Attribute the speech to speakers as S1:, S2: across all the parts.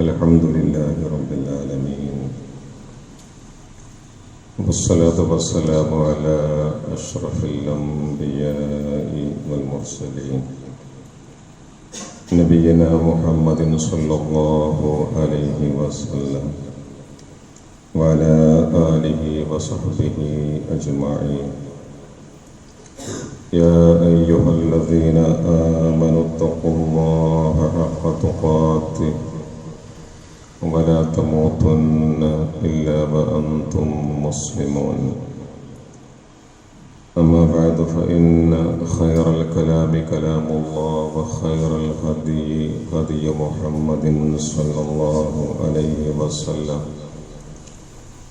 S1: الحمد لله رب العالمين والصلاة والسلام على أشرف الأنبياء والمرسلين نبينا محمد صلى الله عليه وسلم وعلى آله وصحبه أجمعين. يا أيها الذين آمنوا اتقوا الله حق تقاته ولا تموتن إلا وأنتم مسلمون. أما بعد فإن خير الكلام كلام الله وخير الهدي هدي محمد صلى الله عليه وسلم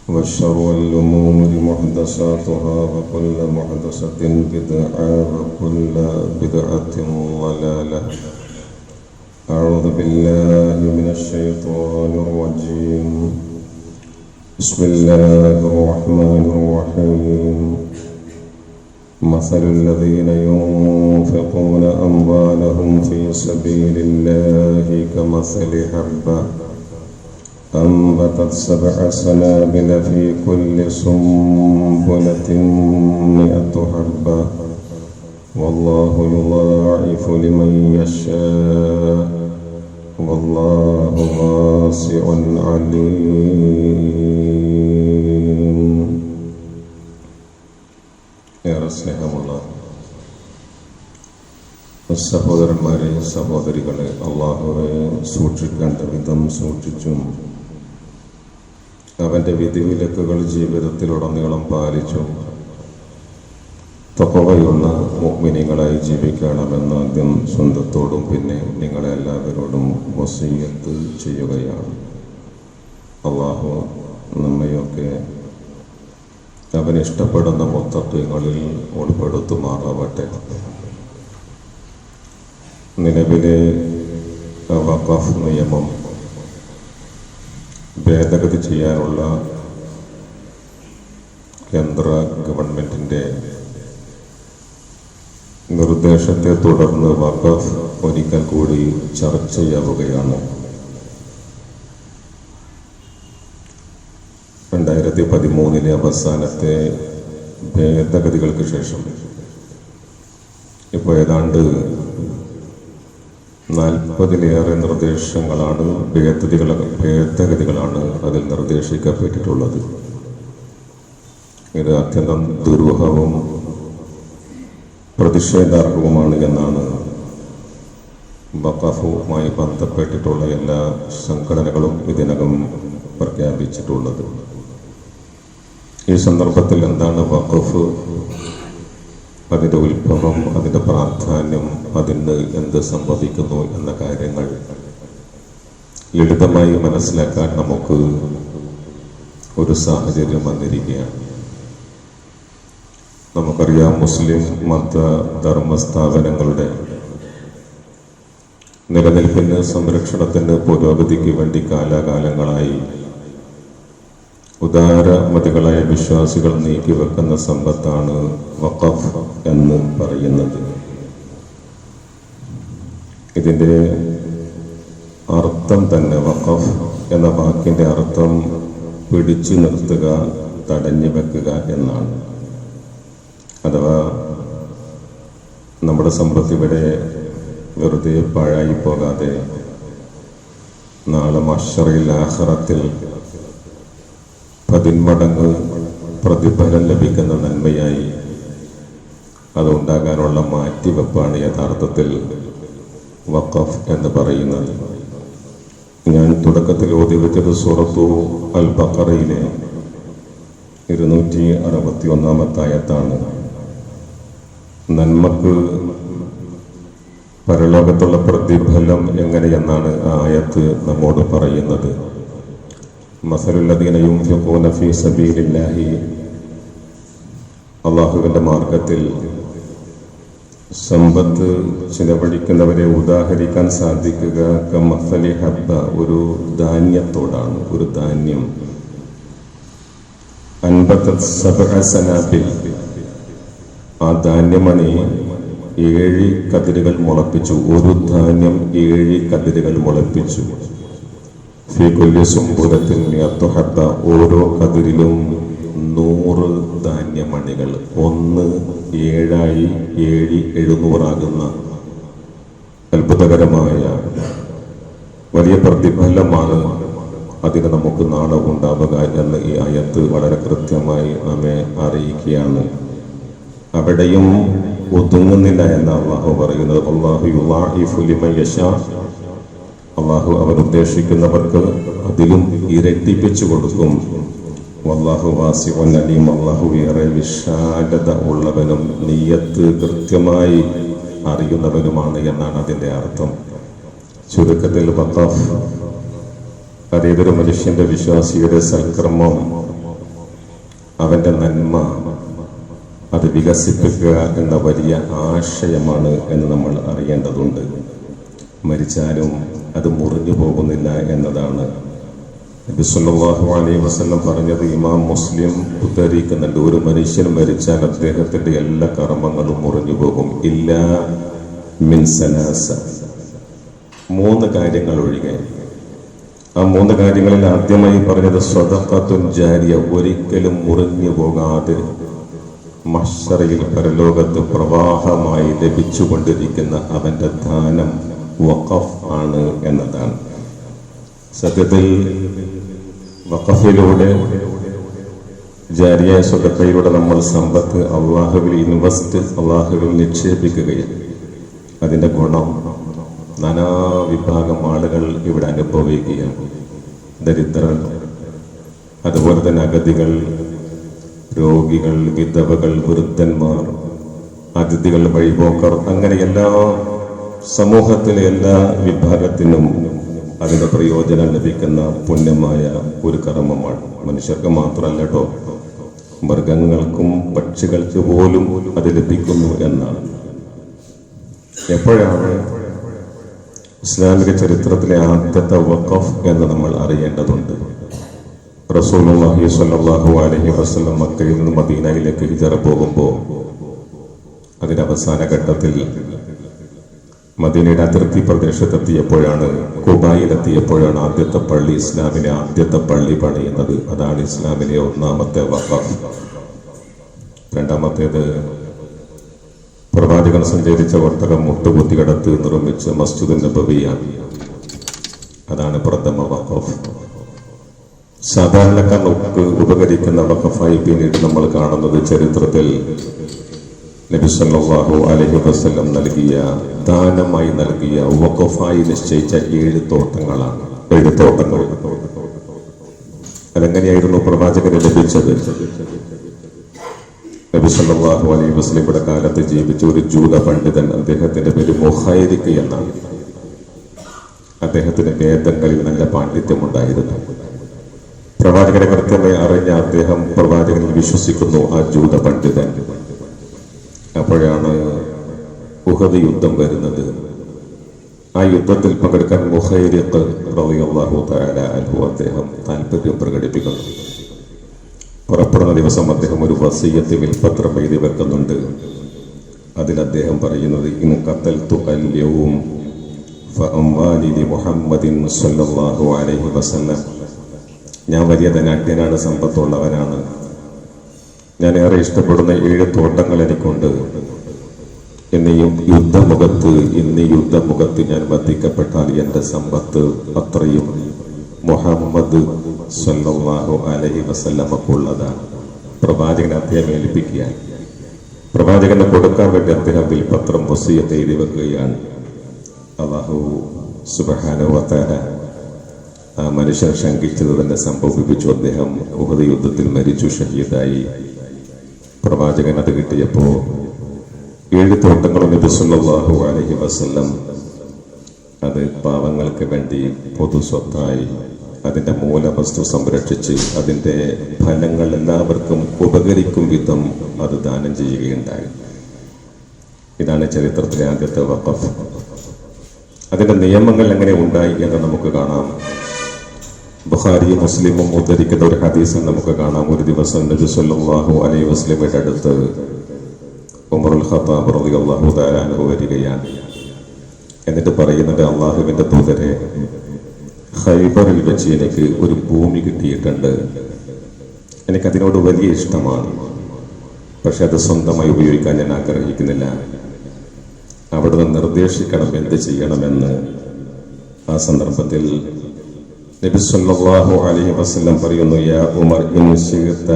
S1: وشر الأمور محدثاتها وكل محدثة بدعة وكل بدعة ضلالة. أعوذ بالله من الشيطان الرجيم. بسم الله الرحمن الرحيم. مثل الذين ينفقون أموالهم في سبيل الله كمثل حبة أنبتت 7 سنابل في كل سنبلة 100 حبة والله يضاعف لمن يشاء والله واسع عليم. ഏറെ സ്നേഹമുള്ള സഹോദരന്മാരെ, സഹോദരികളെ, അള്ളാഹുവെ സൂക്ഷിക്കേണ്ട വിധം സൂക്ഷിച്ചും അവന്റെ വിധിവിലക്കുകൾ ജീവിതത്തിലുടനീളം പാലിച്ചും തഖ്വയുള്ള മുഅ്മിനീങ്ങളായി ജീവിക്കണമെന്ന് ആദ്യം സ്വന്തത്തോടും പിന്നെ നിങ്ങളെ എല്ലാവരോടും വസിയ്യത്ത് ചെയ്യുകയാണ്. അള്ളാഹു നമ്മയൊക്കെ അവൻ ഇഷ്ടപ്പെടുന്ന മുത്തഖീങ്ങളിൽ ഉൾപ്പെടുത്തുമാറാവട്ടെ. നിലവിലെ വഖഫ് നിയമം ഭേദഗതി ചെയ്യാനുള്ള കേന്ദ്ര ഗവൺമെന്റിന്റെ നിർദ്ദേശത്തെ തുടർന്ന് വഖഫ് ഒരിക്കൽ കൂടി ചർച്ചയാവുകയാണ്. 2013 അവസാനത്തെ ഭേദഗതികൾക്ക് ശേഷം ഇപ്പോൾ ഏതാണ്ട് 40-ലേറെ നിർദ്ദേശങ്ങളാണ്, ഭേദഗതികളാണ് അതിൽ നിർദ്ദേശിക്കപ്പെട്ടിട്ടുള്ളത്. ഇത് അത്യന്തം ദുരൂഹവും പ്രതിഷേധാർഹവുമാണ് എന്നാണ് വഖഫുമായി ബന്ധപ്പെട്ടിട്ടുള്ള എല്ലാ സംഘടനകളും ഇതിനകം പ്രഖ്യാപിച്ചിട്ടുള്ളത്. ഈ സന്ദർഭത്തിൽ എന്താണ് വഖഫ്, അതിൻ്റെ ഉത്ഭവം, അതിൻ്റെ പ്രാധാന്യം, അതിന് എന്ത് സംഭവിക്കുന്നു എന്ന കാര്യങ്ങൾ ലളിതമായി മനസ്സിലാക്കാൻ നമുക്ക് ഒരു സാഹചര്യം വന്നിരിക്കുകയാണ്. നമുക്കറിയാം, മുസ്ലിം മത ധർമ്മ സ്ഥാപനങ്ങളുടെ നിലനിൽപ്പിന്, സംരക്ഷണത്തിന്, പുരോഗതിക്ക് വേണ്ടി കാലാകാലങ്ങളായി ഉദാരമതികളായ വിശ്വാസികൾ നീക്കിവെക്കുന്ന സമ്പത്താണ് വഖഫ് എന്ന് പറയുന്നത്. ഇതിൻ്റെ അർത്ഥം തന്നെ, വഖഫ് എന്ന വാക്കിന്റെ അർത്ഥം പിടിച്ചു നിർത്തുക, തടഞ്ഞു വെക്കുക എന്നാണ്. അഥവാ നമ്മുടെ സമ്പത്ത് ഇവിടെ വെറുതെ പാഴായി പോകാതെ നാളെ മഹ്ശറിൽ, ആഖിറത്തിൽ 10 മടങ്ങ് പ്രതിഫലം ലഭിക്കുന്ന നന്മയായി അതുണ്ടാകാനുള്ള മാറ്റിവെപ്പാണ് യഥാർത്ഥത്തിൽ വഖഫ് എന്ന് പറയുന്നത്. ഞാൻ തുടക്കത്തിൽ ഓതിവെച്ചത് സൂറത്തു അൽ ബഖറയിലെ 261 ആയത്താണ്. നന്മക്ക് പരലോകത്തുള്ള പ്രതിഫലം എങ്ങനെയെന്നാണ് ആ ആയത്ത് നമ്മോട് പറയുന്നത്. മസലുല്ലദീന യുൻഫിഖൂന ഫീ സബീലില്ലാഹി, അല്ലാഹുവിന്റെ മാർഗത്തിൽ സമ്പത്ത് ചിലവഴിക്കുന്നവരെ ഉദാഹരിക്കാൻ സാധിക്കുക കമസലി ഹബ്ബ, ഒരു ധാന്യത്തോടാണ്. ഒരു ധാന്യം അൻബതത് 7 സനാബിൽ, ആ ധാന്യമണി 7 കതിരുകൾ മുളപ്പിച്ചു. ഒരു ധാന്യം 7 കതിരുകൾ മുളപ്പിച്ചു. ഫീ കുല്ലി സുംബുലത്തിൻ മിഅത്തു ഹബ്ബ, ഓരോ കതിരിലും 100 ധാന്യമണികൾ. 1 7 700 അത്ഭുതകരമായ വലിയ പ്രതിഫലമാണ് അതിന് നമുക്ക് നാളെ ഉണ്ടാവുക എന്ന് ഈ ആയത്ത് വളരെ കൃത്യമായി നമ്മെ അറിയിക്കുകയാണ്. അവിടെയും ഒതുങ്ങുന്നില്ല എന്ന് അള്ളാഹു പറയുന്നത്. അല്ലാഹു യുളാഇഫു ലിമൻ യശാ, അള്ളാഹു അവൻ ഉദ്ദേശിക്കുന്നവർക്ക് അതിലും ഇരട്ടിപ്പിച്ചു കൊടുക്കും. വല്ലാഹു വാസിഉൻ അലീം, അള്ളാഹു ഏറെ വിശാലത ഉള്ളവനും നിയ്യത്ത് കൃത്യമായി അറിയുന്നവനുമാണ് എന്നാണ് അതിൻ്റെ അർത്ഥം. ചുരുക്കത്തിൽ വഖഫ് അതേതൊരു മനുഷ്യന്റെ വിശ്വാസിയുടെ സൽക്കർമ്മം, അവന്റെ നന്മ അത് വികസിപ്പിക്കുക എന്ന വലിയ ആശയമാണ് എന്ന് നമ്മൾ അറിയേണ്ടതുണ്ട്. മരിച്ചാലും അത് മുറിഞ്ഞു പോകുന്നില്ല എന്നതാണ് നബി സല്ലല്ലാഹു അലൈഹി വസല്ലം പറഞ്ഞത്. ഇമാം മുസ്ലിം ഉദ്ധരിക്കുന്നുണ്ട്, ഒരു മനുഷ്യൻ മരിച്ചാൽ അദ്ദേഹത്തിന്റെ എല്ലാ കർമ്മങ്ങളും മുറിഞ്ഞു പോകും, ഇല്ലാ മിൻ സലാസ, 3 കാര്യങ്ങൾ ഒഴികെ. ആ 3 കാര്യങ്ങളിൽ ആദ്യമായി പറഞ്ഞത് സ്വദഖത്തുൻ ജാരിയ, ഒരിക്കലും മുറിഞ്ഞു പോകാതെ മഹ്ശറയിൽ പരലോകത്ത് പ്രവാഹമായി ലഭിച്ചുകൊണ്ടിരിക്കുന്ന അവന്റെ ദാനം വഖഫ് ആണ് എന്നതാണ്. സത്യത്തിൽ വഖഫിലൂടെ, ജാരിയ സ്വദഖയിലൂടെ നമ്മൾ സമ്പത്ത് അള്ളാഹുവിൽ ഇൻവെസ്റ്റ്, അള്ളാഹുവിൽ നിക്ഷേപിക്കുകയാണ്. അതിന്റെ ഗുണം നാനാ വിഭാഗം ആളുകൾ ഇവിടെ അനുഭവിക്കുകയാണ്. ദരിദ്രർ, അതുപോലെ തന്നെ അഗതികൾ, രോഗികൾ, വിധവകൾ, വൃദ്ധന്മാർ, അതിഥികൾ, വഴിപോക്കർ, അങ്ങനെ എല്ലാ സമൂഹത്തിലെ എല്ലാ വിഭാഗത്തിനും അതിന്റെ പ്രയോജനം ലഭിക്കുന്ന പുണ്യമായ ഒരു കർമ്മമാണ്. മനുഷ്യർക്ക് മാത്രമല്ല കേട്ടോ, മൃഗങ്ങൾക്കും പക്ഷികൾക്ക് പോലും അത് ലഭിക്കുന്നു എന്നാണ്. എപ്പോഴാണ് ഇസ്ലാമിക ചരിത്രത്തിലെ ആദ്യത്തെ വഖഫ് എന്ന് നമ്മൾ അറിയേണ്ടതുണ്ട്. റസൂലുള്ളാഹി സ്വല്ലല്ലാഹു അലൈഹി വസല്ലം മക്കയിൽ നിന്ന് മദീനയിലേക്ക് ഹിജറ പോകുമ്പോൾ അതിന്റെ അവസാന ഘട്ടത്തിൽ മദീനയുടെ അതിർത്തി പ്രദേശത്തെത്തിയപ്പോഴാണ്, ഖുബായിലെത്തിയപ്പോഴാണ് ആദ്യത്തെ പള്ളി, ഇസ്ലാമിലെ ആദ്യത്തെ പള്ളി പണിയുന്നത്. അതാണ് ഇസ്ലാമിലെ ഒന്നാമത്തെ വഖഫ്. രണ്ടാമത്തേത് പ്രവാചകൻ സഞ്ചരിച്ച ഒട്ടകം മുട്ടുകുത്തികടത്ത് നിർമ്മിച്ച മസ്ജിദുൻ നബവിയാണ്. അതാണ് പ്രഥമ വഖഫ്. സാധാരണക്കാർക്ക് ഉപകരിക്കുന്ന വഖഫായി പിന്നീട് നമ്മൾ കാണുന്നത് ചരിത്രത്തിൽ നബി സല്ലല്ലാഹു അലൈഹി വസല്ലം നൽകിയ, ദാനമായി നൽകിയ, വഖഫായി നിശ്ചയിച്ച 7 തോട്ടങ്ങളാണ്. 7 തോട്ടങ്ങൾ. അതെങ്ങനെയായിരുന്നു പ്രവാചകന് ലഭിച്ചത്? നബി സല്ലല്ലാഹു അലൈഹി വസല്ലമയുടെ കാലത്ത് ജീവിച്ച ഒരു ജൂത പണ്ഡിതൻ, അദ്ദേഹത്തിന്റെ പേര് മുഹൈരിക് എന്നാണ്. അദ്ദേഹത്തിന് വേദങ്ങളിൽ നല്ല പാണ്ഡിത്യമുണ്ടായിരുന്നു. പ്രവാചകനെ കൃത്യമായി അറിഞ്ഞ അദ്ദേഹം പ്രവാചകനിൽ വിശ്വസിക്കുന്നു, ആ ജൂത പണ്ഡിതൻ. അപ്പോഴാണ് ഉഹദ് യുദ്ധം വരുന്നത്. ആ യുദ്ധത്തിൽ പങ്കെടുക്കാൻ മുഹൈരിഖ് റളിയല്ലാഹു തആല അൻഹു അദ്ദേഹം താല്പര്യം പ്രകടിപ്പിക്കുന്നു. പുറപ്പെടുന്ന ദിവസം അദ്ദേഹം ഒരു വസിയ്യത്ത് വിൽപത്രം എഴുതി വെക്കുന്നുണ്ട്. അതിൽ അദ്ദേഹം പറയുന്നത്, ഇൻ ഖതൽതു അൽ-യൗം ഫഅംവാലി ലി മുഹമ്മദിൻ സ്വല്ലല്ലാഹു അലൈഹി വസല്ലം, ഞാൻ വലിയ ധനാഢ്യനാണ്, സമ്പത്തുള്ളവനാണ്, ഞാൻ ഏറെ ഇഷ്ടപ്പെടുന്ന 7 തോട്ടങ്ങൾ എനിക്കുണ്ട്. ഇന്ന് യുദ്ധമുഖത്ത് ഞാൻ വധിക്കപ്പെട്ടാൽ എന്റെ സമ്പത്ത് അത്രയും മുഹമ്മദ് സ്വല്ലല്ലാഹു അലൈഹി വസല്ലമക്കുള്ളതാണ്. പ്രവാചകനെ അദ്ദേഹം ഏൽപ്പിക്കുക. പ്രവാചകനെ കൊടുക്കാൻ വേണ്ടി അദ്ദേഹം വിൽപത്രം വസിയ്യത്ത് എഴുതി വെക്കുകയാണ്. അല്ലാഹു സുബ്ഹാനഹു വ തആല ആ മനുഷ്യൻ ശങ്കിച്ചത് തന്നെ സംഭവിപ്പിച്ചു. അദ്ദേഹം ഉഹദ് യുദ്ധത്തിൽ മരിച്ചു, ഷഹീദായി. പ്രവാചകൻ അത് കിട്ടിയപ്പോ 7 തോട്ടങ്ങളും നബി സല്ലല്ലാഹു അലൈഹി വസല്ലം അത് പാവങ്ങൾക്ക് വേണ്ടി പൊതു സ്വത്തായി അതിന്റെ മൂലവസ്തു സംരക്ഷിച്ച് അതിന്റെ ഫലങ്ങൾ എല്ലാവർക്കും ഉപകരിക്കും വിധം അത് ദാനം ചെയ്യുകയുണ്ടായി. ഇതാണ് ചരിത്രത്തിലെ ആദ്യത്തെ വഖഫ്. അതിന്റെ നിയമങ്ങൾ എങ്ങനെ ഉണ്ടായി എന്ന് നമുക്ക് കാണാം. ബുഖാരിയും മുസ്ലിമും ഉദ്ധരിക്കുന്ന ഒരു ഹദീസിൽ നമുക്ക് കാണാം, ഒരു ദിവസം നബി സല്ലല്ലാഹു അലൈഹി വസല്ലമയുടെ അടുത്ത് ഉമറുൽ ഖത്താബ് റളിയല്ലാഹു തആല അൻഹു വരികയാണ്. എന്നിട്ട് പറയുന്നത്, അള്ളാഹുവിന്റെ ദൂതരെ, ഖൈബറിൽ വെച്ച് എനിക്ക് ഒരു ഭൂമി കിട്ടിയിട്ടുണ്ട്. എനിക്കതിനോട് വലിയ ഇഷ്ടമാണ്. പക്ഷെ അത് സ്വന്തമായി ഉപയോഗിക്കാൻ ഞാൻ ആഗ്രഹിക്കുന്നില്ല. അവിടുന്ന് നിർദ്ദേശിക്കണം എന്ത് ചെയ്യണമെന്ന്. ആ സന്ദർഭത്തിൽ നബി സല്ലല്ലാഹു അലൈഹി വസല്ലം പറയുന്നു, യാ ഉമർ ഇൻ ശിഅത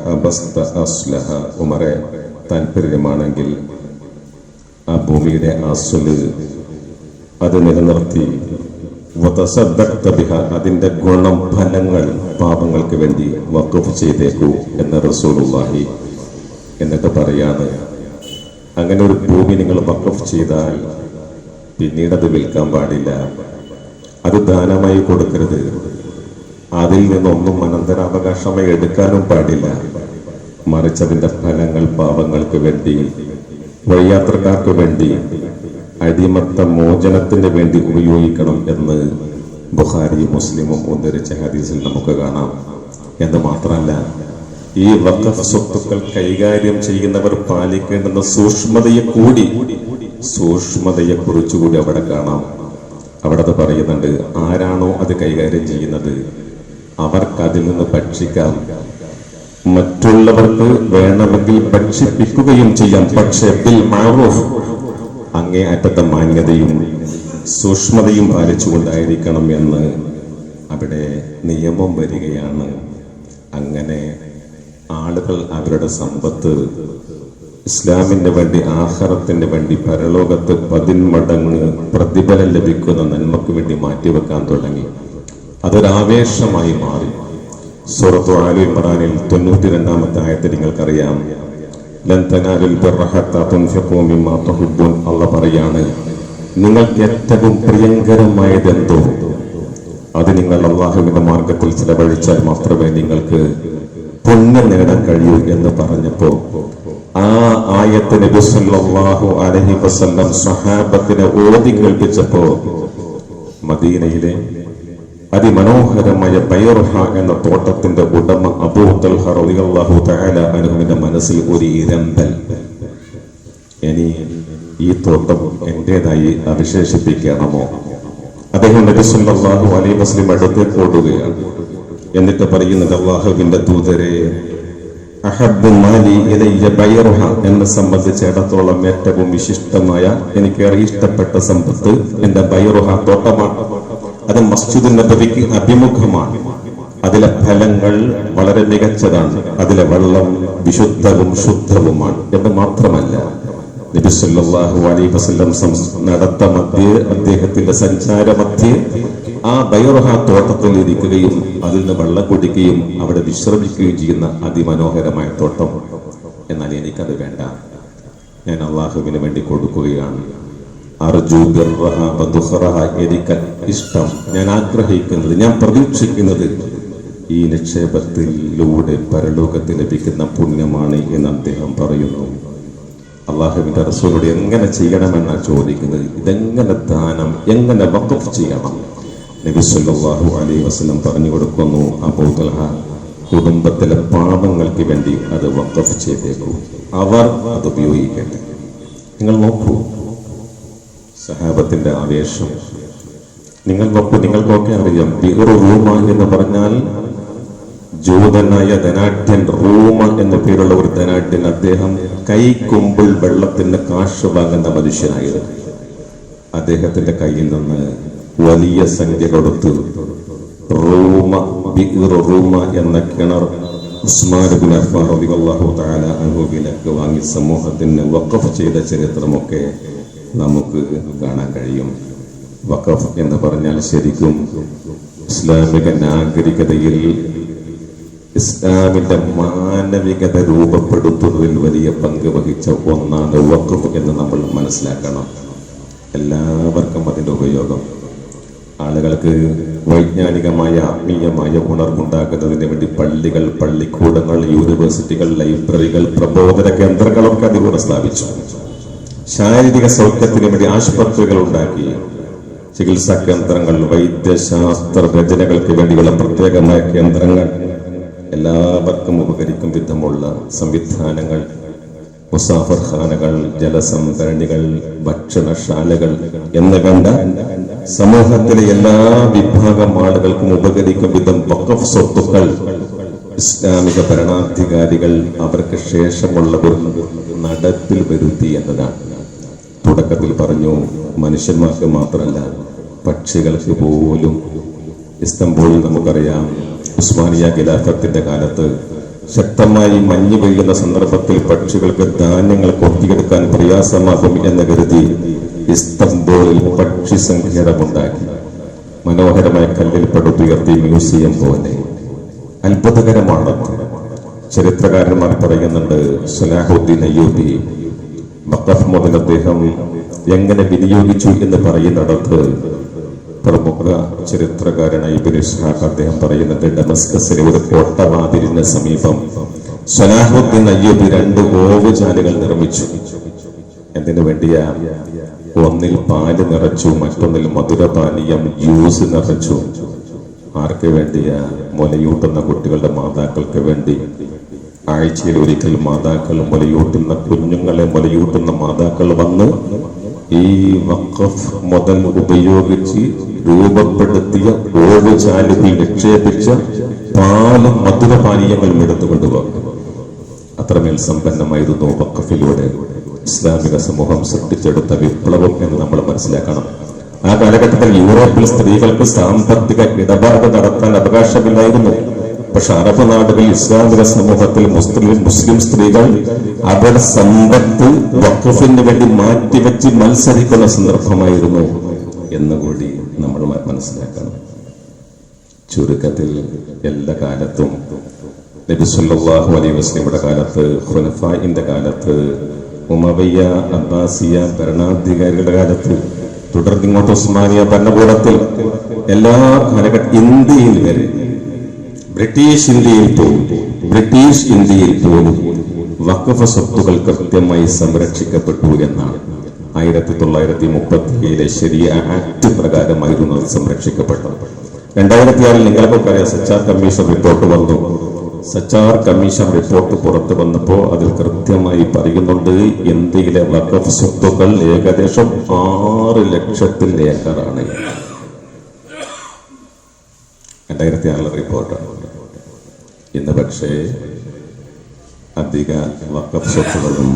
S1: ഹബസ്ത അസ്ലഹ. ഉമറെ, താല്പര്യമാണെങ്കിൽ ആ ഭൂമിയുടെ അസ്ല് അത് നിലനിർത്തി വതസദ്ദഖ്ത ബിഹ, അതിന്റെ ഗുണം ഫലങ്ങൾ പാപങ്ങൾക്ക് വേണ്ടി വഖഫ് ചെയ്തേക്കൂ എന്ന് റസൂലുള്ളാഹി. എന്നിട്ട് പറയാണ്, അങ്ങനെ ഒരു ഭൂമി നിങ്ങൾ വഖഫ് ചെയ്താൽ പിന്നീട് അത് വിൽക്കാൻ പാടില്ല, അത് ദാനമായി കൊടുക്കരുത്, അതിൽ നിന്നൊന്നും അനന്തരാവകാശമായി എടുക്കാനും പാടില്ല. മറിച്ച് അതിന്റെ ഫലങ്ങൾ പാവങ്ങൾക്ക് വേണ്ടി, വഴിയാത്രക്കാർക്ക് വേണ്ടി, അടിമത്ത മോചനത്തിന് വേണ്ടി ഉപയോഗിക്കണം എന്ന് ബുഖാരി മുസ്ലിമും ഉദ്ധരിച്ച ഹദീസിൽ നമുക്ക് കാണാം. എന്ന് മാത്രമല്ല, ഈ വഖഫ് സ്വത്തുക്കൾ കൈകാര്യം ചെയ്യുന്നവർ പാലിക്കേണ്ടുന്ന സൂക്ഷ്മതയെ കുറിച്ചുകൂടി അവിടെ കാണാം. അവിടെ അത് പറയുന്നുണ്ട്, ആരാണോ അത് കൈകാര്യം ചെയ്യുന്നത് അവർക്ക് അതിൽ നിന്ന് ഭക്ഷിക്കാം, മറ്റുള്ളവർക്ക് വേണമെങ്കിൽ ഭക്ഷിപ്പിക്കുകയും ചെയ്യാം. പക്ഷെ ബിൽ മഅറൂഫ്, അങ്ങേ അറ്റത്തെ മാന്യതയും സൂക്ഷ്മതയും പാലിച്ചുകൊണ്ടായിരിക്കണം എന്ന് അവിടെ നിയമം വരികയാണ്. അങ്ങനെ ആളുകൾ അവരുടെ സമ്പത്ത് ഇസ്ലാമിന് വേണ്ടി, ആഖിറത്തിന് വേണ്ടി, പരലോകത്ത് 10 മടങ്ങ് പ്രതിഫലം ലഭിക്കുന്ന നന്മക്ക് വേണ്ടി മാറ്റിവെക്കാൻ തുടങ്ങി. അതൊരാവേശമായി മാറി. സൂറത്തു ആലി ഇമ്രാനിൽ 92-ാമത്തെ ആയത്തിൽ നിങ്ങൾക്കറിയാം, ലൻ തനാലുൽ ബിർറ ഹത്താ തുൻഫിഖൂ മിമ്മാ തുഹിബ്ബൂൻ. അല്ലാഹു പറയാണ്, നിങ്ങൾക്ക് ഏറ്റവും പ്രിയങ്കരമായതെന്തോ അത് നിങ്ങൾ അല്ലാഹുവിന്റെ മാർഗത്തിൽ ചിലവഴിച്ചാൽ മാത്രമേ നിങ്ങൾക്ക് പുണ്യം നേടാൻ കഴിയൂ എന്ന് പറഞ്ഞപ്പോ ആ ആയത്ത് നബി സല്ലല്ലാഹു അലൈഹി വസല്ലം സ്വഹാബത്തിനെ ഓതി കേൾപ്പിച്ചപ്പോ മദീനയിലെ അതിമനോഹരമായ ബൈറുഹ എന്ന തോട്ടത്തിന്റെ ഉടമ അബൂ തൽഹ റളിയല്ലാഹു തആല അൻഹുവിന്റെ മനസ്സിൽ ഒരു ഇരമ്പൽ, ഇനി ഈ തോട്ടം എന്റേതായി അവിശേഷിപ്പിക്കണമോ? അദ്ദേഹം നബി സല്ലല്ലാഹു അലൈഹി വസല്ലം അടുത്തേക്ക് ഓടുകയാണ്. എന്നിട്ട് പറയുന്നത്, അല്ലാഹുവിന്റെ ദൂതരെ, അഹബ്ബു മാലി ഇലയ്യ ബൈറുഹ, എന്നെ സംബന്ധിച്ചിടത്തോളം ഏറ്റവും വിശിഷ്ടമായ, എനിക്കേറെ ഇഷ്ടപ്പെട്ട സമ്പത്ത് എന്റെ ബൈറുഹ തോട്ടമാണ്. അത് മസ്ജിദുൻ നബവിക്ക് അഭിമുഖമാണ്. അതിലെ ഫലങ്ങൾ വളരെ മികച്ചതാണ്. അതിലെ വെള്ളം വിശുദ്ധവും ശുദ്ധവുമാണ്. എന്ന് മാത്രമല്ല, നബി സല്ലല്ലാഹു അലൈഹി വസല്ലം നടത്ത മധ്യേ, അദ്ദേഹത്തിന്റെ സഞ്ചാര മധ്യേ ആ ബൈറുഹ തോട്ടത്തിൽ ഇരിക്കുകയും അതിൽ നിന്ന് വെള്ളം കുടിക്കുകയും അവിടെ വിശ്രമിക്കുകയും ചെയ്യുന്ന അതിമനോഹരമായ തോട്ടം. എന്നാൽ എനിക്കത് വേണ്ട, ഞാൻ അള്ളാഹുവിന് വേണ്ടി കൊടുക്കുകയാണ്. അർജു ബിർറഹ വദുഖറഹ, എനിക്ക് ഇഷ്ടം, ഞാൻ ആഗ്രഹിക്കുന്നത്, ഞാൻ പ്രതീക്ഷിക്കുന്നത് ഈ നിക്ഷേപത്തിലൂടെ പരലോകത്തിൽ ലഭിക്കുന്ന പുണ്യമാണ് എന്ന് അദ്ദേഹം പറയുന്നു. അള്ളാഹുവിന്റെ റസൂലോട് എങ്ങനെ ചെയ്യണമെന്നാണ് ചോദിക്കുന്നത്. ഇതെങ്ങനെ ദാനം, എങ്ങനെ വഖഫ് ചെയ്യണം? നബി സല്ലല്ലാഹു അലൈഹി വസല്ലം പറഞ്ഞു കൊടുക്കുന്നു, അബൂ തൽഹ, കുടുംബത്തിലെ പാപങ്ങൾക്ക് വേണ്ടി അത് വഖഫ് ചെയ്തേക്കൂ, അവർ അത് ഉപയോഗിക്കട്ടെ. നിങ്ങൾ നോക്കൂ സഹാബത്തിന്റെ ആവേശം. നിങ്ങൾ നോക്കൂ, നിങ്ങൾക്കൊക്കെ അറിയാം, ബിർ റൂമ എന്ന് പറഞ്ഞാൽ ജൂതനായ ധനാഢ്യൻ, റൂമ എന്ന പേരുള്ള ഒരു ധനാഢ്യൻ, അദ്ദേഹം കൈക്കുമ്പിൾ വെള്ളത്തിന് കാശ് വാങ്ങുന്ന മനുഷ്യനായിരുന്നു. അദ്ദേഹത്തിന്റെ കയ്യിൽ നിന്ന് വലിയ സംഖ്യ കൊടുത്ത് റൂമ എന്ന കിണർ ഉസ്മാൻ ഇബ്നു അഫ്ഫാൻ റളിയല്ലാഹു തആല അൻഹു വിലക്ക് വാങ്ങി സമൂഹത്തിന് വഖഫ് ചെയ്ത ചരിത്രമൊക്കെ നമുക്ക് കാണാൻ കഴിയും. വഖഫ് എന്ന് പറഞ്ഞാൽ ശരിക്കും ഇസ്ലാമിക നാഗരികതയിൽ, ഇസ്ലാമിന്റെ മാനവികത രൂപപ്പെടുത്തുന്നതിൽ വലിയ പങ്ക് വഹിച്ച ഒന്നാണ് വഖഫ് എന്ന് നമ്മൾ മനസ്സിലാക്കണം. എല്ലാവർക്കും അതിന്റെ ഉപയോഗം, ആളുകൾക്ക് വൈജ്ഞാനികമായ ആത്മീയമായ ഉണർവുണ്ടാക്കുന്നതിന് വേണ്ടി പള്ളികൾ, പള്ളിക്കൂടങ്ങൾ, യൂണിവേഴ്സിറ്റികൾ, ലൈബ്രറികൾ, പ്രബോധന കേന്ദ്രങ്ങളൊക്കെ അതിലൂടെ സ്ഥാപിച്ചു. ശാരീരിക സൗഖ്യത്തിന് വേണ്ടി ആശുപത്രികൾ ഉണ്ടാക്കി, ചികിത്സാ കേന്ദ്രങ്ങൾ, വൈദ്യശാസ്ത്ര രചനകൾക്ക് വേണ്ടിയുള്ള പ്രത്യേകമായ കേന്ദ്രങ്ങൾ, എല്ലാവർക്കും ഉപകരിക്കും വിധമുള്ള സംവിധാനങ്ങൾ മുസാഫർ ഖാനകൾ, ജലസംഭരണികൾ, ഭക്ഷണശാലകൾ എന്ന് കണ്ട സമൂഹത്തിലെ എല്ലാ വിഭാഗം ആളുകൾക്കും ഉപകരിക്കും വിധം വഖഫ് സ്വത്തുക്കൾ ഇസ്ലാമിക ഭരണാധികാരികൾ അവർക്ക് ശേഷമുള്ളവർ നടപ്പിൽ വരുത്തി എന്നതാണ്. തുടക്കത്തിൽ പറഞ്ഞു, മനുഷ്യന്മാർക്ക് മാത്രമല്ല പക്ഷികൾക്ക് പോലും. ഇസ്തംബൂളിൽ നമുക്കറിയാം, ഉസ്മാനിയ ഖിലാഫത്തിന്റെ കാലത്ത് ശക്തമായി മഞ്ഞ് പെയ്യുന്ന സന്ദർഭത്തിൽ പക്ഷികൾക്ക് ധാന്യങ്ങൾ കൊത്തിയെടുക്കാൻ പ്രയാസമാകും എന്ന് കരുതി ഇസ്തംബൂളിൽ പക്ഷി സങ്കേതമുണ്ടാക്കി. മനോഹരമായ കല്ലിൽ പടുത്തുയർത്തി മ്യൂസിയം പോലെ. അത്ഭുതകരമാണ്. ചരിത്രകാരന്മാർ പറയുന്നുണ്ട്, സലാഹുദ്ദീൻ അയ്യൂബി വഖഫ് മുതൽ അദ്ദേഹം എങ്ങനെ വിനിയോഗിച്ചു എന്ന് പറയുന്നിടത്ത് പ്രമുഖ ചരിത്രകാരനായ ഇബ്നു ഇസ്ഹാഖ് അദ്ദേഹം പറയുന്നത്, ഡമസ്കസിലെ ഒരു കോട്ടവാതിലിന് സമീപം സലാഹുദ്ദീൻ അയ്യൂബി 2 ഓവുചാലുകൾ നിർമ്മിച്ചു. എന്തിനു വേണ്ടിയാ? ഒന്നിൽ പാല് നിറച്ചു, മറ്റൊന്നിൽ മധുരപാനീയം ജ്യൂസ് നിറച്ചു. ആർക്ക് വേണ്ടിയാ? മുലയൂട്ടുന്ന കുട്ടികളുടെ മാതാക്കൾക്ക് വേണ്ടി. ആഴ്ചയിൽ ഒരിക്കൽ മാതാക്കൾ മുലയൂട്ടുന്ന കുഞ്ഞുങ്ങളെ മുലയൂട്ടുന്ന മാതാക്കൾ വന്ന് ഈ വഖഫ് മുതൽ ഉപയോഗിച്ച് രൂപപ്പെടുത്തിയ ഓവുചാലുകൾ നിക്ഷേപിച്ച പാലും മധുരപാനീയങ്ങളും എടുത്തുകൊണ്ടുപോകും. അത്രമേൽ സമ്പന്നമായിരുന്നു വഖഫിലൂടെ ഇസ്ലാമിക സമൂഹം സൃഷ്ടിച്ചെടുത്ത വിപ്ലവം എന്ന് നമ്മൾ മനസ്സിലാക്കണം. ആ കാലഘട്ടത്തിൽ യൂറോപ്പിൽ സ്ത്രീകൾക്ക് സാമ്പത്തിക ഇടപാട് നടത്താൻ അവകാശമില്ലായിരുന്നു. പക്ഷെ അറബ് നാടുകളിൽ ഇസ്ലാമിക സമൂഹത്തിൽ മുസ്ലിം സ്ത്രീകൾ അവരുടെ സമ്പത്ത് വഖഫിന് വേണ്ടി മാറ്റിവെച്ച് മത്സരിക്കുന്ന സന്ദർഭമായിരുന്നു എന്നുകൂടി നമ്മൾ മനസ്സിലാക്കണം. ചുരുക്കത്തിൽ എല്ലാ കാലത്തും നബി സല്ലല്ലാഹു അലൈഹി വസല്ലമയുടെ കാലത്ത്, ഖുലഫാഇന്റെ കാലത്ത്, ഉമവയ്യ അബ്ബാസിയ ഭരണാധികാരികളുടെ കാലത്ത്, തുടർന്നിങ്ങോട്ട് ഉസ്മാനിയ ഭരണകൂടത്തിൽ, എല്ലാ കാലഘട്ട ഇന്ത്യയിൽ വരെ, ബ്രിട്ടീഷ് ഇന്ത്യയിൽ പോലും വഖഫ് സ്വത്തുക്കൾ കൃത്യമായി സംരക്ഷിക്കപ്പെട്ടു എന്നാണ്. 1937 ശരിയ ആക്ട് പ്രകാരമായിരുന്നു അത് സംരക്ഷിക്കപ്പെട്ടത്. 2006 നിങ്ങൾക്കൊക്കെ അറിയാം, സച്ചാർ കമ്മീഷൻ റിപ്പോർട്ട് വന്നു. സച്ചാർ കമ്മീഷൻ റിപ്പോർട്ട് പുറത്തു വന്നപ്പോൾ അതിൽ കൃത്യമായി പറയുന്നുണ്ട്, ഇന്ത്യയിലെ വഖഫ് സ്വത്തുക്കൾ ഏകദേശം 6 ലക്ഷത്തിൽ ഏക്കറാണ്. 2006 റിപ്പോർട്ടാണ്. ഇന്ന് പക്ഷേ അധിക വഖഫ് സ്വത്തുക്കളും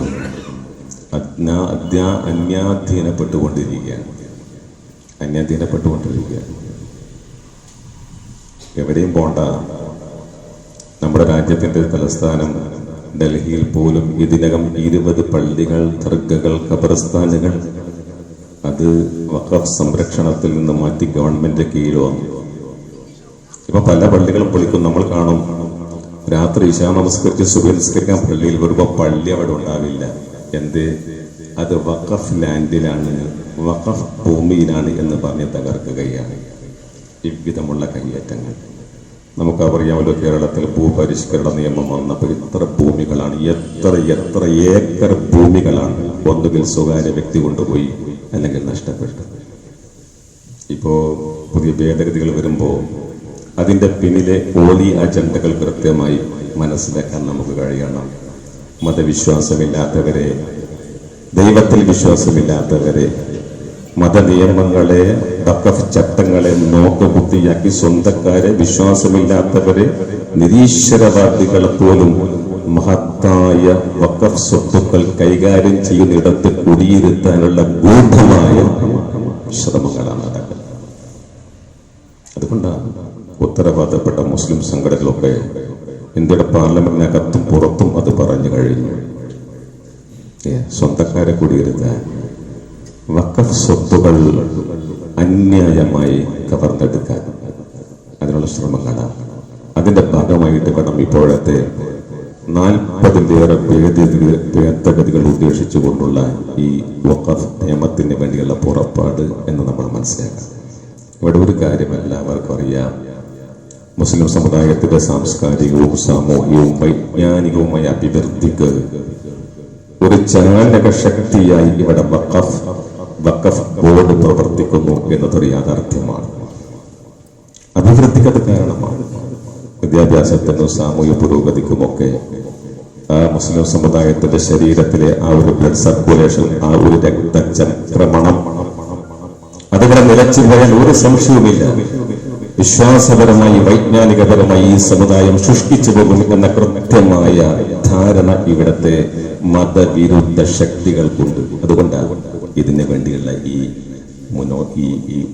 S1: അന്യാധീനപ്പെട്ടുകൊണ്ടിരിക്കുകയാണ്. എവിടെയും പോണ്ട. നമ്മുടെ രാജ്യത്തിന്റെ തലസ്ഥാനം ഡൽഹിയിൽ പോലും ഇതിനകം 20 പള്ളികൾ, ദർഗകൾ, ഖബർസ്ഥാനുകൾ അത് വഖഫ് സംരക്ഷണത്തിൽ നിന്ന് മാറ്റി ഗവൺമെന്റ് കീഴിൽ വന്നു. ഇപ്പൊ പല പള്ളികളും പൊളിക്കും. നമ്മൾ കാണും, രാത്രി ഇശാ നമസ്കരിച്ച് സുബഹി നിസ്കരിക്കാൻ പള്ളിയിൽ വരുമ്പോ പള്ളി അവിടെ ഉണ്ടാവില്ല. എന്ത്? അത് വഖഫ് ലാൻഡിലാണ്, വഖഫ് ഭൂമിയിലാണ് എന്ന് പറഞ്ഞ് തകർക്കുകയാണ്. ഇவ்விதമുള്ള കയ്യേറ്റങ്ങൾ നമുക്കറിയാമല്ലോ. കേരളത്തിൽ ഭൂപരിഷ്കരണ നിയമം വന്നപ്പോൾ ഇത്ര ഭൂമികളാണ്, എത്ര ഏക്കർ ഭൂമികളാണ് ഒന്നുകിൽ സ്വകാര്യ വ്യക്തി കൊണ്ടുപോയി അല്ലെങ്കിൽ നഷ്ടപ്പെട്ടു. ഇപ്പോ പുതിയ ഭേദഗതികൾ വരുമ്പോൾ അതിന്റെ പിന്നിലെ ഓലി അജണ്ടകൾ കൃത്യമായി മനസ്സിലാക്കാൻ നമുക്ക് കഴിയണം. മതവിശ്വാസമില്ലാത്തവരെ, ദൈവത്തിൽ വിശ്വാസമില്ലാത്തവരെ, മതനിയമങ്ങളെ, വഖഫ് ചട്ടങ്ങളെ നോക്കുകുത്തിയാക്കി സ്വന്തക്കാരെ, വിശ്വാസമില്ലാത്തവരെ, നിരീശ്വരവാദികളെ പോലും മഹത്തായ വഖഫ് സ്വത്തുക്കൾ കൈകാര്യം ചെയ്യുന്നിടത്ത് കുടിയിരുത്താനുള്ള ഗൂഢമായ ശ്രമങ്ങളാണ് നടക്കുന്നത്. അതുകൊണ്ടാണ് ഉത്തരവാദപ്പെട്ട മുസ്ലിം സംഘടനകളൊക്കെ ഇന്ത്യയുടെ പാർലമെന്റിനകത്തും പുറത്തും അത് പറഞ്ഞു കഴിഞ്ഞു. സ്വന്തക്കാരെ കുടിയിരുത്താൻ, വഖഫ് സ്വത്തുകൾ അന്യായമായി കവർന്നെടുക്കാൻ അതിനുള്ള ശ്രമങ്ങളാണ്. അതിന്റെ ഭാഗമായിട്ട് വേണം ഇപ്പോഴത്തെ 40-ലേറെ ഭേദഗതികൾ ഉദ്ദേശിച്ചുകൊണ്ടുള്ള ഈ വഖഫ് നിയമത്തിന് വേണ്ടിയുള്ള പുറപ്പാട് എന്ന് നമ്മൾ മനസ്സിലാക്കണം. ഇവിടെ ഒരു കാര്യം എല്ലാവർക്കും അറിയാം, മുസ്ലിം സമുദായത്തിന്റെ സാംസ്കാരികവും സാമൂഹികവും വൈജ്ഞാനികവുമായ അഭിവൃദ്ധിക്ക് ഒരു ചാലക ശക്തിയായി ഇവിടെ വഖഫ് ബോർഡ് പ്രവർത്തിക്കുന്നു എന്നതൊരു യാഥാർത്ഥ്യമാണ്. അഭിവൃദ്ധിക്ക് അത് കാരണമാണ്. വിദ്യാഭ്യാസത്തിനും സാമൂഹ്യ പുരോഗതിക്കുമൊക്കെ ആ മുസ്ലിം സമുദായത്തിന്റെ ശരീരത്തിലെ ആ ഒരു ബ്ലഡ് സർക്കുലേഷൻ, ആ ഒരു രക്തചക്രമണം അതിവിടെ നിലച്ചു പോയാൽ ഒരു സംശയവുമില്ല, വിശ്വാസപരമായി വൈജ്ഞാനികപരമായി ഈ സമുദായം ശുഷ്കിച്ചു പോകും എന്ന കൃത്യമായ ധാരണ ഇവിടത്തെ മതവിരുദ്ധ ശക്തികൾക്കുണ്ട്. അതുകൊണ്ടാണ് ഇതിനു വേണ്ടിയുള്ള ഈ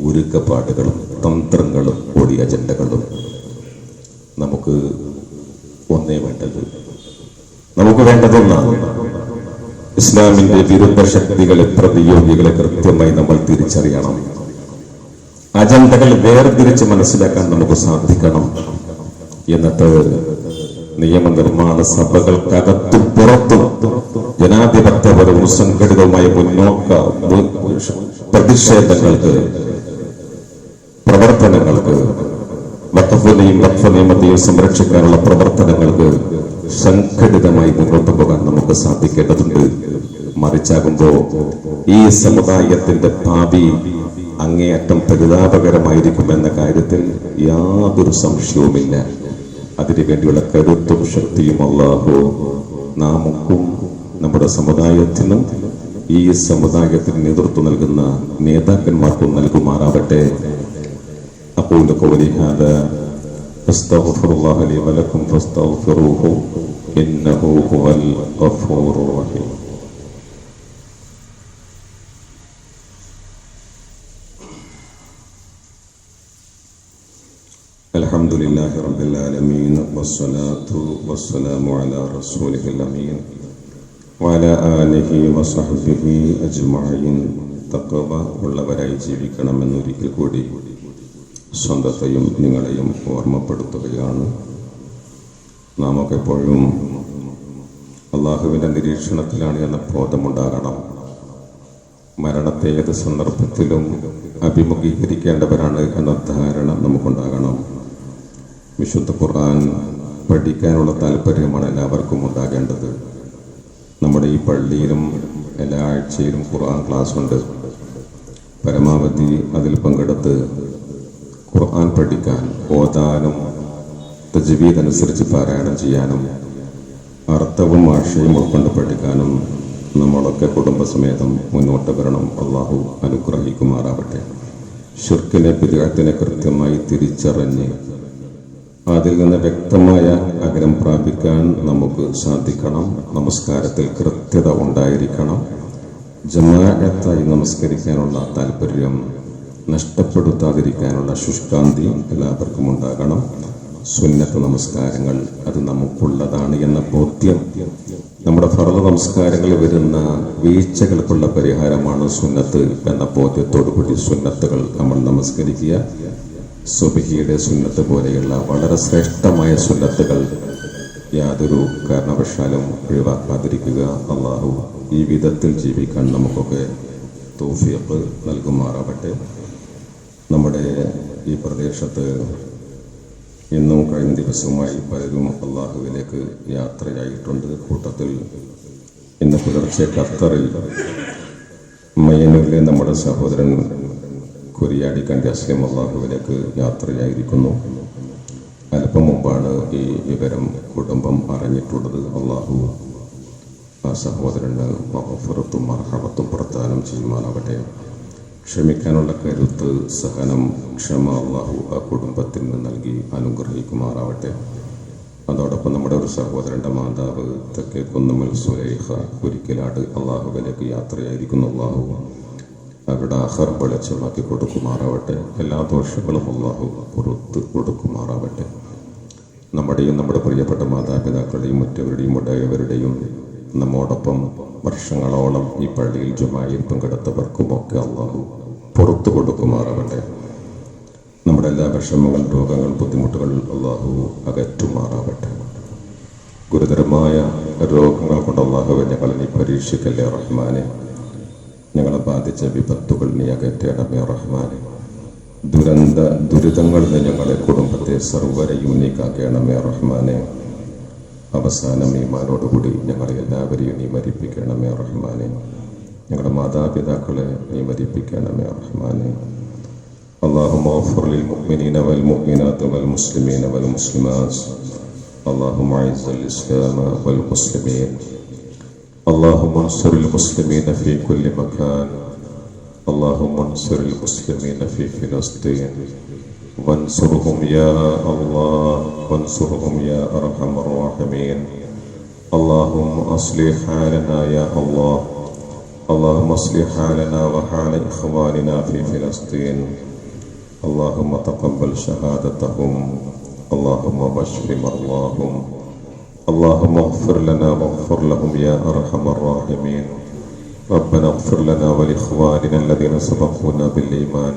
S1: ഒരുക്കപ്പാടുകളും തന്ത്രങ്ങളും ഓടി അജണ്ടകളും. നമുക്ക് ഒന്നേ വേണ്ടത്, നമുക്ക് വേണ്ടതൊന്നാണ് ഇസ്ലാമിന്റെ വിരുദ്ധ ശക്തികളെ, പ്രതിയോഗികളെ കൃത്യമായി നമ്മൾ തിരിച്ചറിയണം. അജണ്ടകൾ വേർതിരിച്ച് മനസ്സിലാക്കാൻ നമുക്ക് സാധിക്കണം. എന്നിട്ട് നിയമനിർമ്മാണ സഭകൾക്കകത്തും പുറത്തും ജനാധിപത്യപരവും സംഘടിതവുമായ മുന്നോക്ക പ്രതിഷേധങ്ങൾക്ക്, പ്രവർത്തനങ്ങൾക്ക്, വഖഫിനെയും വഖഫ് നിയമത്തെയും സംരക്ഷിക്കാനുള്ള പ്രവർത്തനങ്ങൾക്ക് സംഘടിതമായി മുന്നോട്ട് പോകാൻ നമുക്ക് സാധിക്കേണ്ടതുണ്ട്. മറിച്ചാകുമ്പോ ഈ സമുദായത്തിന്റെ ഭാവി അങ്ങേയറ്റം പരിതാപകരമായിരിക്കുമെന്ന കാര്യത്തിൽ യാതൊരു സംശയവുമില്ല. അതിനുവേണ്ടിയുള്ള കരുത്തും ശക്തിയും അല്ലാഹു നമുക്കും നമ്മുടെ സമുദായത്തിനും ഈ സമുദായത്തിന് നേതൃത്വം നൽകുന്ന നേതാക്കന്മാർക്കും നൽകുമാറാവട്ടെ. അഖൂലു ഖൗലി ഹാദാ അസ്തഗ്ഫിറുല്ലാഹ ലി വലക്കും ഫസ്തഗ്ഫിറൂഹു ഇന്നഹു ഹുവൽ ഗഫൂറുർ റഹീം. അൽഹംദുലില്ലാഹി റബ്ബിൽ ആലമീൻ വസ്സലാത്തു വസ്സലാമു അലാ റസൂലിഹിൽ അമീൻ വഅലാ ആലിഹി വസഹ്ബിഹി അജ്മഈൻ. തഖ്വ ഉള്ളവരായി ജീവിക്കണമെന്നൊരിക്കൽ കൂടി സ്വന്തത്തെയും നിങ്ങളെയും ഓർമ്മപ്പെടുത്തുകയാണ്. നാം ഒക്കെ എപ്പോഴും അള്ളാഹുവിൻ്റെ നിരീക്ഷണത്തിലാണ് എന്ന ബോധമുണ്ടാകണം. മരണത്തെ ഏത് സന്ദർഭത്തിലും അഭിമുഖീകരിക്കേണ്ടവരാണ് എന്ന ധാരണ നമുക്കുണ്ടാകണം. വിശുദ്ധ ഖുർആൻ പഠിക്കാനുള്ള താല്പര്യമാണ് എല്ലാവർക്കും ഉണ്ടാകേണ്ടത്. നമ്മുടെ ഈ പള്ളിയിലും എല്ലാ ആഴ്ചയിലും ഖുർആൻ ക്ലാസ് ഉണ്ട്. പരമാവധി അതിൽ പങ്കെടുത്ത് ഖുർആൻ പഠിക്കാൻ, ഓതാനും തജ്വീദ് അനുസരിച്ച് പാരായണം ചെയ്യാനും അർത്ഥവും ആശയവും ഉൾക്കൊണ്ട് പഠിക്കാനും നമ്മളൊക്കെ കുടുംബസമേതം മുന്നോട്ട് വരണം. അള്ളാഹു അനുഗ്രഹിക്കുമാറാവട്ടെ. ശിർക്കിനെ, ബിദ്അത്തിനെ കൃത്യമായി തിരിച്ചറിഞ്ഞ് അതിൽ നിന്ന് വ്യക്തമായ അകലം പ്രാപിക്കാൻ നമുക്ക് സാധിക്കണം. നമസ്കാരത്തിൽ കൃത്യത ഉണ്ടായിരിക്കണം. ജമാഅത്തായി നമസ്കരിക്കാനുള്ള താല്പര്യം നഷ്ടപ്പെടുത്താതിരിക്കാനുള്ള ശുഷ്കാന്തി എല്ലാവർക്കും ഉണ്ടാകണം. സുന്നത്ത് നമസ്കാരങ്ങൾ അത് നമുക്കുള്ളതാണ് എന്ന ബോധ്യം, നമ്മുടെ ഫർള് നമസ്കാരങ്ങളിൽ വരുന്ന വീഴ്ചകൾക്കുള്ള പരിഹാരമാണ് സുന്നത്ത് എന്ന ബോധ്യത്തോടുകൂടി സുന്നത്തുകൾ നമ്മൾ നമസ്കരിക്കുക. സുബ്ഹിയുടെ സുന്നത്ത് പോലെയുള്ള വളരെ ശ്രേഷ്ഠമായ സുന്നത്തുകൾ യാതൊരു കാരണവശാലും ഒഴിവാക്കാതിരിക്കുക. അള്ളാഹു ഈ വിധത്തിൽ ജീവിക്കാൻ നമുക്കൊക്കെ തൗഫീഖ് നൽകുമാറാവട്ടെ. നമ്മുടെ ഈ പ്രദേശത്ത് ഇന്നും കഴിഞ്ഞ ദിവസവുമായി പലരും അള്ളാഹുവിലേക്ക് യാത്രയായിട്ടുണ്ട്. കൂട്ടത്തിൽ ഇന്ന് പുലർച്ചെ ഖത്തറിൽ മയ്യന്നൂരിലെ നമ്മുടെ സഹോദരൻ കുരിയാടിക്കണ്ടി അസ്ലം അള്ളാഹുവിലേക്ക് യാത്രയായിരിക്കുന്നു. അല്പം മുമ്പാണ് ഈ വിവരം കുടുംബം അറിഞ്ഞിട്ടുള്ളത്. അള്ളാഹു ആ സഹോദരന് മഗ്ഫിറത്തും മർഹമത്തും പ്രദാനം ചെയ്യുമാറാവട്ടെ. ക്ഷമിക്കാനുള്ള കരുത്ത്, സഹനം, ക്ഷമ അള്ളാഹു ആ കുടുംബത്തിന് നൽകി അനുഗ്രഹിക്കുമാറാവട്ടെ. അതോടൊപ്പം നമ്മുടെ ഒരു സഹോദരന്റെ മാതാവ് തെക്കേ കുന്നമ്മൽ സുലൈഖ കുരിക്കലാട് അള്ളാഹുവിലേക്ക് യാത്രയായിരിക്കുന്നു. അള്ളാഹു അവരുടെ ആഹാർ വെളിച്ചമാക്കി കൊടുക്കുമാറാവട്ടെ. എല്ലാ ദോഷങ്ങളും അള്ളാഹു പുറത്ത് കൊടുക്കുമാറാവട്ടെ. നമ്മുടെയും നമ്മുടെ പ്രിയപ്പെട്ട മാതാപിതാക്കളുടെയും മറ്റവരുടെയും ഉടയവരുടെയും നമ്മോടൊപ്പം വർഷങ്ങളോളം ഈ പള്ളിയിൽ ജുമായിൽ പങ്കെടുത്തവർക്കുമൊക്കെ അള്ളാഹു പുറത്തു കൊടുക്കുമാറാവട്ടെ. നമ്മുടെ എല്ലാ വിഷമങ്ങൾ, രോഗങ്ങൾ, ബുദ്ധിമുട്ടുകൾ അള്ളാഹു അകറ്റുമാറാവട്ടെ. ഗുരുതരമായ രോഗങ്ങൾ കൊണ്ട് അള്ളാഹുവെ ഞങ്ങളെ നീ പരീക്ഷിക്കല്ലേ റഹ്മാനെ. ഞങ്ങളെ ബാധിച്ച വിപത്തുകൾ നീ അകറ്റണമേ റഹ്മാനെ. ദുരിതങ്ങളിൽ നിന്ന് ഞങ്ങളെ കുടുംബത്തെ സർവരെയും നീ കാക്കണമേ റഹ്മാനെ. അവസാനം ഈമാനോടുകൂടി ഞങ്ങളെ എല്ലാവരെയും നീ മരിപ്പിക്കണമേ റഹ്മാനെ. ഞങ്ങളുടെ മാതാപിതാക്കളെ നീ മരിപ്പിക്കണമേ റഹ്മാനെ. اللهم اغفر للمؤمنين والمؤمنات والمسلمين والمسلمات اللهم أعز الإسلام والمسلمين، اللهم انصر المسلمين في كل مكان، اللهم انصر المسلمين في فلسطين، وانصرهم يا الله، وانصرهم يا أرحم الراحمين. اللهم أصلح حالنا يا الله، اللهم اصلح حالنا وحال إخواننا في فلسطين. اللهم تقبل شهادتهم، اللهم واشف مرضاهم، اللهم اغفر لنا واغفر لهم يا أرحم الراحمين. ربنا اغفر لنا ولإخواننا الذين سبقونا بالإيمان،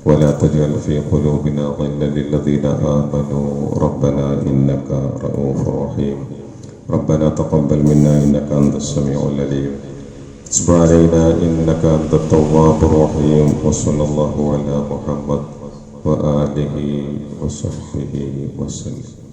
S1: ولا تجعل في قلوبنا غلا للذين آمنوا ربنا إنك رؤوف رحيم. ربنا تقبل منا إنك أنت السميع العليم، تب علينا إنك أنت التواب الرحيم. وصلى الله على محمد وآله وصحبه وسلم.